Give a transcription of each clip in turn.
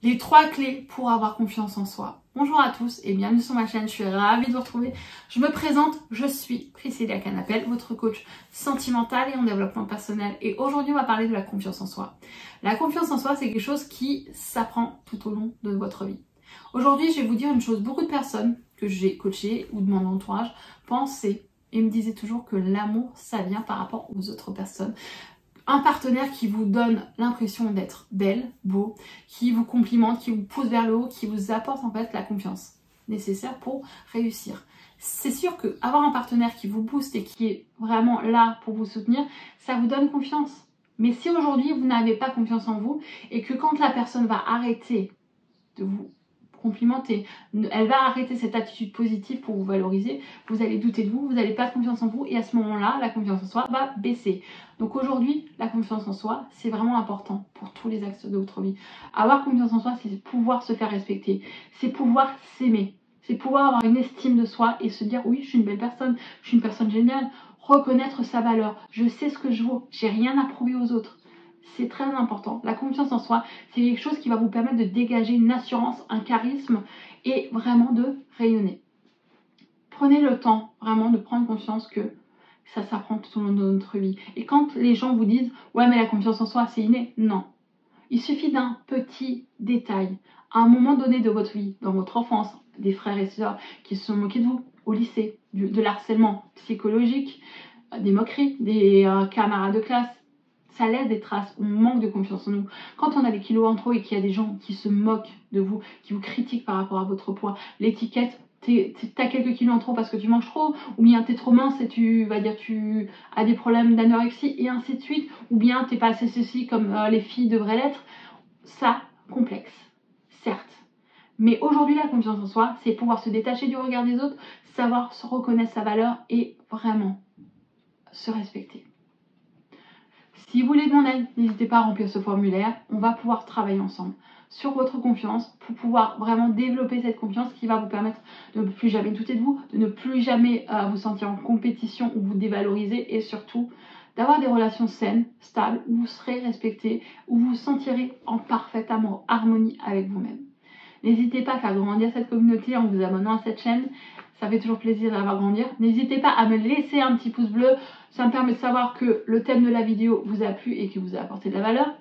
Les 3 clés pour avoir confiance en soi. Bonjour à tous et bienvenue sur ma chaîne, je suis ravie de vous retrouver. Je me présente, je suis Priscilla Canapel, votre coach sentimental et en développement personnel. Et aujourd'hui, on va parler de la confiance en soi. La confiance en soi, c'est quelque chose qui s'apprend tout au long de votre vie. Aujourd'hui, je vais vous dire une chose. Beaucoup de personnes que j'ai coachées ou de mon entourage pensaient et me disaient toujours que l'amour, ça vient par rapport aux autres personnes. Un partenaire qui vous donne l'impression d'être belle, beau, qui vous complimente, qui vous pousse vers le haut, qui vous apporte en fait la confiance nécessaire pour réussir. C'est sûr que avoir un partenaire qui vous booste et qui est vraiment là pour vous soutenir, ça vous donne confiance. Mais si aujourd'hui vous n'avez pas confiance en vous et que quand la personne va arrêter de vous complimenter, elle va arrêter cette attitude positive pour vous valoriser, vous allez douter de vous, vous n'allez pas de confiance en vous et à ce moment-là, la confiance en soi va baisser. Donc aujourd'hui, la confiance en soi, c'est vraiment important pour tous les axes de votre vie. Avoir confiance en soi, c'est pouvoir se faire respecter, c'est pouvoir s'aimer, c'est pouvoir avoir une estime de soi et se dire oui, je suis une belle personne, je suis une personne géniale, reconnaître sa valeur, je sais ce que je vaux, j'ai rien à prouver aux autres. C'est très important. La confiance en soi, c'est quelque chose qui va vous permettre de dégager une assurance, un charisme et vraiment de rayonner. Prenez le temps vraiment de prendre conscience que ça s'apprend tout au long de notre vie. Et quand les gens vous disent « ouais mais la confiance en soi c'est inné », non. Il suffit d'un petit détail, à un moment donné de votre vie, dans votre enfance, des frères et sœurs qui se sont moqués de vous au lycée, de l'harcèlement psychologique, des moqueries, des camarades de classe. Ça laisse des traces, on manque de confiance en nous. Quand on a des kilos en trop et qu'il y a des gens qui se moquent de vous, qui vous critiquent par rapport à votre poids, l'étiquette, t'as quelques kilos en trop parce que tu manges trop, ou bien t'es trop mince et tu as des problèmes d'anorexie et ainsi de suite, ou bien t'es pas assez ceci comme les filles devraient l'être. Ça, complexe, certes. Mais aujourd'hui, la confiance en soi, c'est pouvoir se détacher du regard des autres, savoir se reconnaître sa valeur et vraiment se respecter. Si vous voulez de mon aide, n'hésitez pas à remplir ce formulaire. On va pouvoir travailler ensemble sur votre confiance pour pouvoir vraiment développer cette confiance qui va vous permettre de ne plus jamais douter de vous, de ne plus jamais vous sentir en compétition ou vous dévaloriser et surtout d'avoir des relations saines, stables, où vous serez respecté, où vous vous sentirez en parfaite harmonie avec vous-même. N'hésitez pas à faire grandir cette communauté en vous abonnant à cette chaîne. Ça fait toujours plaisir de la voir grandir. N'hésitez pas à me laisser un petit pouce bleu. Ça me permet de savoir que le thème de la vidéo vous a plu et qu'il vous a apporté de la valeur.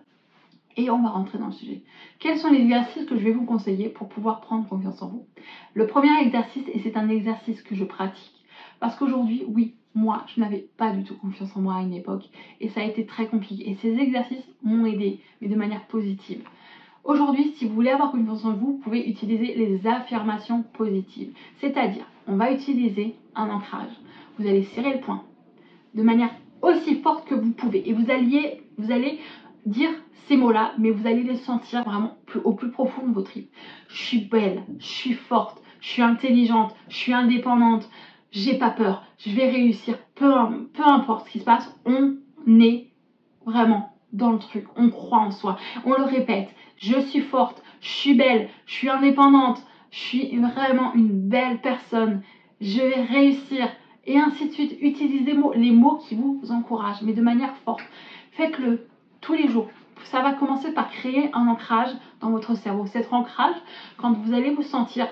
Et on va rentrer dans le sujet. Quels sont les exercices que je vais vous conseiller pour pouvoir prendre confiance en vous? Le premier exercice, et c'est un exercice que je pratique, parce qu'aujourd'hui, oui, moi, je n'avais pas du tout confiance en moi à une époque. Et ça a été très compliqué. Et ces exercices m'ont aidé, mais de manière positive. Aujourd'hui, si vous voulez avoir confiance en vous, vous pouvez utiliser les affirmations positives. C'est-à-dire, on va utiliser un ancrage. Vous allez serrer le poing de manière aussi forte que vous pouvez. Et vous allez dire ces mots-là, mais vous allez les sentir vraiment au plus profond de vos tripes. Je suis belle, je suis forte, je suis intelligente, je suis indépendante, j'ai pas peur, je vais réussir. Peu importe ce qui se passe, on est vraiment dans le truc, on croit en soi, on le répète, je suis forte, je suis belle, je suis indépendante, je suis vraiment une belle personne, je vais réussir, et ainsi de suite. Utilisez les mots qui vous encouragent, mais de manière forte. Faites-le tous les jours. Ça va commencer par créer un ancrage dans votre cerveau. Cet ancrage, quand vous allez vous sentir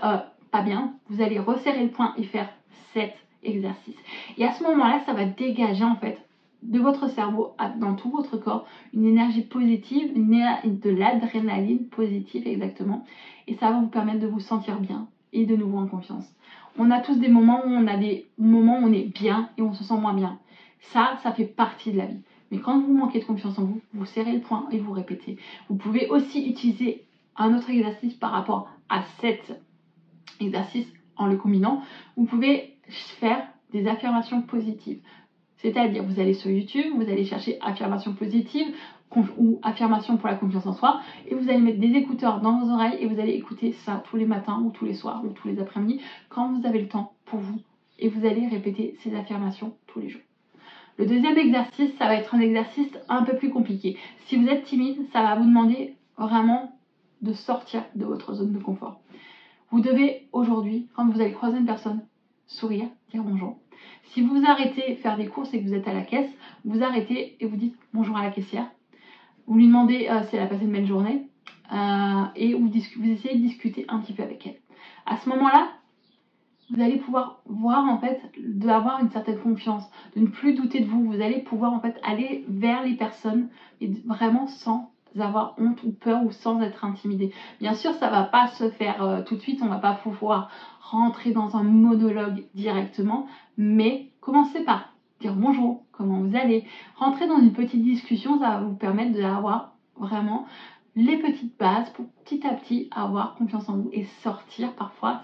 pas bien, vous allez resserrer le poing et faire cet exercice. Et à ce moment-là, ça va dégager en fait de votre cerveau, dans tout votre corps, une énergie positive, de l'adrénaline positive exactement. Et ça va vous permettre de vous sentir bien et de nouveau en confiance. On a tous des moments où on est bien et on se sent moins bien. Ça fait partie de la vie. Mais quand vous manquez de confiance en vous, vous serrez le poing et vous répétez. Vous pouvez aussi utiliser un autre exercice par rapport à cet exercice en le combinant. Vous pouvez faire des affirmations positives. C'est-à-dire, vous allez sur YouTube, vous allez chercher affirmations positives ou affirmations pour la confiance en soi et vous allez mettre des écouteurs dans vos oreilles et vous allez écouter ça tous les matins ou tous les soirs ou tous les après-midi quand vous avez le temps pour vous et vous allez répéter ces affirmations tous les jours. Le deuxième exercice, ça va être un exercice un peu plus compliqué. Si vous êtes timide, ça va vous demander vraiment de sortir de votre zone de confort. Vous devez aujourd'hui, quand vous allez croiser une personne, sourire, dire bonjour. Si vous arrêtez faire des courses et que vous êtes à la caisse, vous arrêtez et vous dites bonjour à la caissière. Vous lui demandez si elle a passé une belle journée. et vous essayez de discuter un petit peu avec elle. À ce moment-là, vous allez pouvoir voir en fait d'avoir une certaine confiance, de ne plus douter de vous. Vous allez pouvoir en fait aller vers les personnes et vraiment sans avoir honte ou peur ou sans être intimidé. Bien sûr, ça va pas se faire tout de suite, on va pas pouvoir rentrer dans un monologue directement, mais commencez par dire bonjour, comment vous allez, rentrer dans une petite discussion, ça va vous permettre d'avoir vraiment les petites bases pour petit à petit avoir confiance en vous et sortir parfois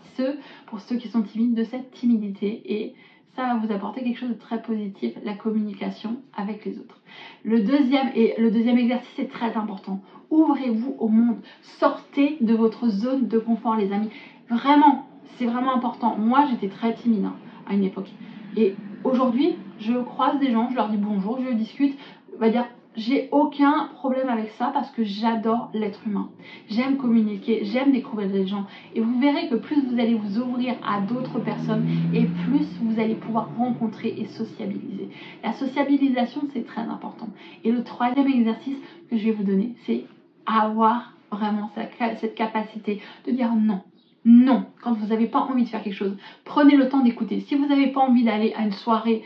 pour ceux qui sont timides de cette timidité, et ça va vous apporter quelque chose de très positif, la communication avec les autres. Le deuxième exercice est très important. Ouvrez-vous au monde, sortez de votre zone de confort les amis. Vraiment, c'est vraiment important. Moi j'étais très timide à une époque et aujourd'hui je croise des gens, je leur dis bonjour, je discute, on va dire j'ai aucun problème avec ça parce que j'adore l'être humain. J'aime communiquer, j'aime découvrir des gens. Et vous verrez que plus vous allez vous ouvrir à d'autres personnes et plus vous allez pouvoir rencontrer et sociabiliser. La sociabilisation, c'est très important. Et le troisième exercice que je vais vous donner, c'est avoir vraiment cette capacité de dire non. Non, quand vous n'avez pas envie de faire quelque chose. Prenez le temps d'écouter. Si vous n'avez pas envie d'aller à une soirée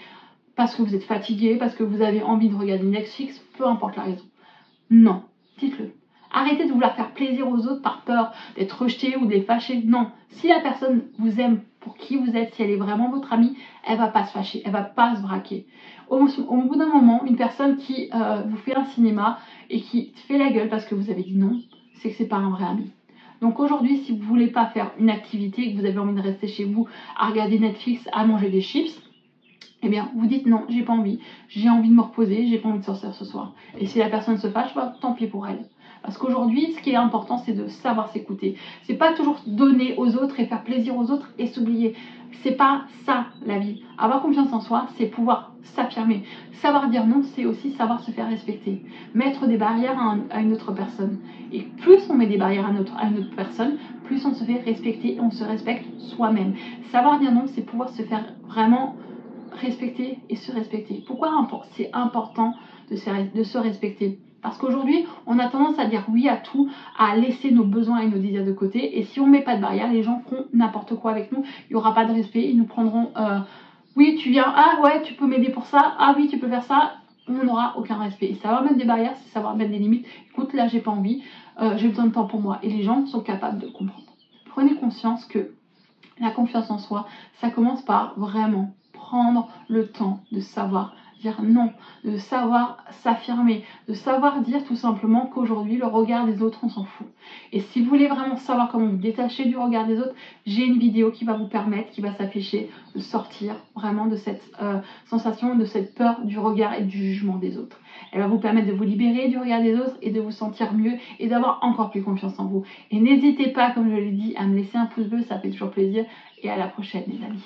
parce que vous êtes fatigué, parce que vous avez envie de regarder Netflix, peu importe la raison. Non, dites-le. Arrêtez de vouloir faire plaisir aux autres par peur d'être rejeté ou de les fâcher. Non, si la personne vous aime pour qui vous êtes, si elle est vraiment votre amie, elle va pas se fâcher, elle va pas se braquer. Au bout d'un moment, une personne qui vous fait un cinéma et qui fait la gueule parce que vous avez dit non, c'est que c'est pas un vrai ami. Donc aujourd'hui, si vous voulez pas faire une activité et que vous avez envie de rester chez vous à regarder Netflix, à manger des chips, eh bien, vous dites non, j'ai pas envie, j'ai envie de me reposer, j'ai pas envie de sortir ce soir. Et si la personne se fâche, bah, tant pis pour elle. Parce qu'aujourd'hui, ce qui est important, c'est de savoir s'écouter. C'est pas toujours donner aux autres et faire plaisir aux autres et s'oublier. C'est pas ça la vie. Avoir confiance en soi, c'est pouvoir s'affirmer. Savoir dire non, c'est aussi savoir se faire respecter. Mettre des barrières à une autre personne. Et plus on met des barrières à une autre personne, plus on se fait respecter et on se respecte soi-même. Savoir dire non, c'est pouvoir se faire vraiment respecter et se respecter. Pourquoi c'est important de se respecter? Parce qu'aujourd'hui, on a tendance à dire oui à tout, à laisser nos besoins et nos désirs de côté. Et si on ne met pas de barrière, les gens feront n'importe quoi avec nous. Il n'y aura pas de respect. Ils nous prendront oui, tu viens, ah ouais, tu peux m'aider pour ça, ah oui, tu peux faire ça. On n'aura aucun respect. Et savoir mettre des barrières, c'est savoir mettre des limites. Écoute, là, j'ai pas envie, j'ai besoin de temps pour moi. Et les gens sont capables de comprendre. Prenez conscience que la confiance en soi, ça commence par vraiment prendre le temps de savoir dire non, de savoir s'affirmer, de savoir dire tout simplement qu'aujourd'hui le regard des autres on s'en fout. Et si vous voulez vraiment savoir comment vous détacher du regard des autres, j'ai une vidéo qui va vous permettre, qui va s'afficher, de sortir vraiment de cette sensation, de cette peur du regard et du jugement des autres. Elle va vous permettre de vous libérer du regard des autres et de vous sentir mieux et d'avoir encore plus confiance en vous. Et n'hésitez pas, comme je l'ai dit, à me laisser un pouce bleu, ça fait toujours plaisir. Et à la prochaine les amis.